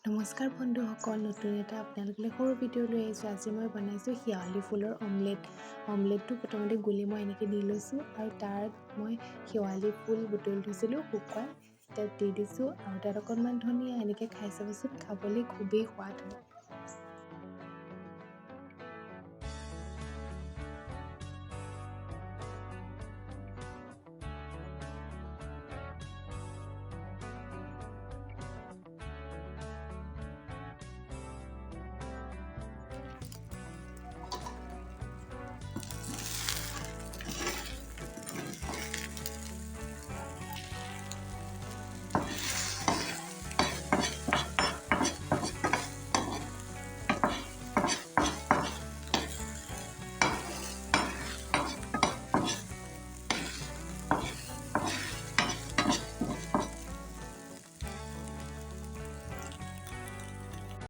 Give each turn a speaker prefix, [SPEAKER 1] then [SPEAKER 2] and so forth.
[SPEAKER 1] নমস্কাৰ বন্ধুসকল, নতুন এটা আপোনালোকলৈ সৰু ভিডিঅ' লৈ আহিছোঁ। আজি মই বনাইছোঁ শেৱালি ফুলৰ অমলেট। অমলেটটো প্ৰথমতে গুলি মই এনেকৈ দি লৈছোঁ আৰু তাত মই শেৱালি ফুল বুটলি থৈছিলোঁ শুকুৱাই, তাত দি দিছোঁ আৰু তাত অকণমান ধনিয়া। এনেকৈ খাই চাবচোন, খাবলৈ খুবেই সোৱাদ হয়।